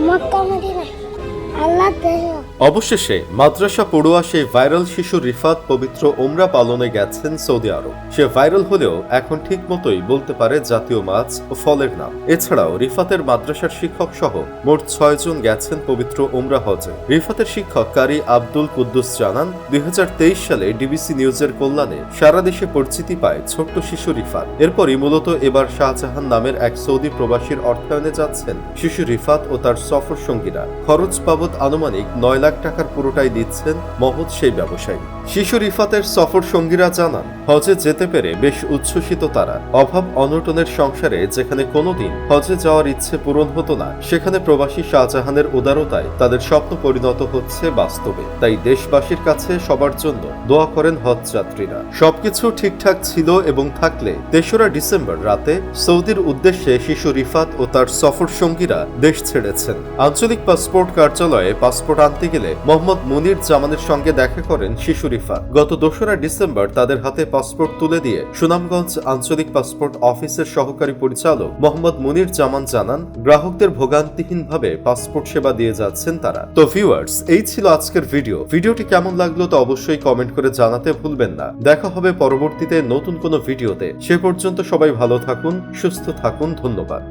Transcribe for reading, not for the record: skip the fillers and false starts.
Mecca Medina আল্লাহ দেয়। অবশেষে মাদ্রাসা পড়ুয়া সেই ভাইরাল শিশু রিফাত পবিত্র ওমরা পালনে গেছেন সৌদি আরব। সে ভাইরাল হলেও এখন ঠিক মতোই বলতে পারে জাতীয় মাছ ও ফলের নাম। এছাড়াও রিফাতের মাদ্রাসার শিক্ষক সহ মোট 6 জন গেছেন পবিত্র ওমরা হজে। রিফাতের শিক্ষক কারি আব্দুল কুদ্দুস জানান, 2023 সালে ডিবিসি নিউজের কল্যাণে সারা দেশে পরিচিতি পায় ছোট্ট শিশু রিফাত। এরপরই মূলত এবার শাহজাহান নামের এক সৌদি প্রবাসীর অর্থায়নে যাচ্ছেন শিশু রিফাত ও তার সফর সঙ্গীরা। খরচ বাবদ আনুমানিক 9 লাখ টাকার পুরোটাই দিচ্ছেন মহৎ সেই ব্যবসায়ী। শিশু রিফাতের সফর সঙ্গীরা জানান, হজে যেতে পেরে বেশ উচ্ছ্বসিত তারা। অভাব অনটনের সংসারে যেখানে কোনোদিন হজে যাওয়ার ইচ্ছে পূরণ হতো না, সেখানে প্রবাসী শাহজাহানের উদারতায় তাদের স্বপ্ন পরিণত হচ্ছে বাস্তবে। তাই দেশবাসীর কাছে সবার জন্য দোয়া করেন হজ যাত্রীরা। সবকিছু ঠিকঠাক ছিল এবং থাকলে 3রা ডিসেম্বর রাতে সৌদির উদ্দেশ্যে শিশু রিফাত ও তার সফর সঙ্গীরা দেশ ছেড়েছেন। আঞ্চলিক পাসপোর্ট কার্যালয়ে পাসপোর্ট আনতে গেলে মোহাম্মদ মুনির জামানের সঙ্গে দেখা করেন শিশু রিফাত। গত 2রা ডিসেম্বর তাদের হাতে পাসপোর্ট তুলে দিয়ে সুনামগঞ্জ আঞ্চলিক পাসপোর্ট অফিসের সহকারী পরিচালক মোহাম্মদ মুনির জামান জানান, গ্রাহকদের ভোগান্তিহীনভাবে পাসপোর্ট সেবা দিয়ে যাচ্ছেন তারা। তো ভিউয়ার্স, এই ছিল আজকের ভিডিওটি কেমন লাগলো তা অবশ্যই কমেন্ট করে জানাতে ভুলবেন না। দেখা হবে পরবর্তীতে নতুন কোনো ভিডিওতে। সে পর্যন্ত সবাই ভালো থাকুন, সুস্থ থাকুন। ধন্যবাদ।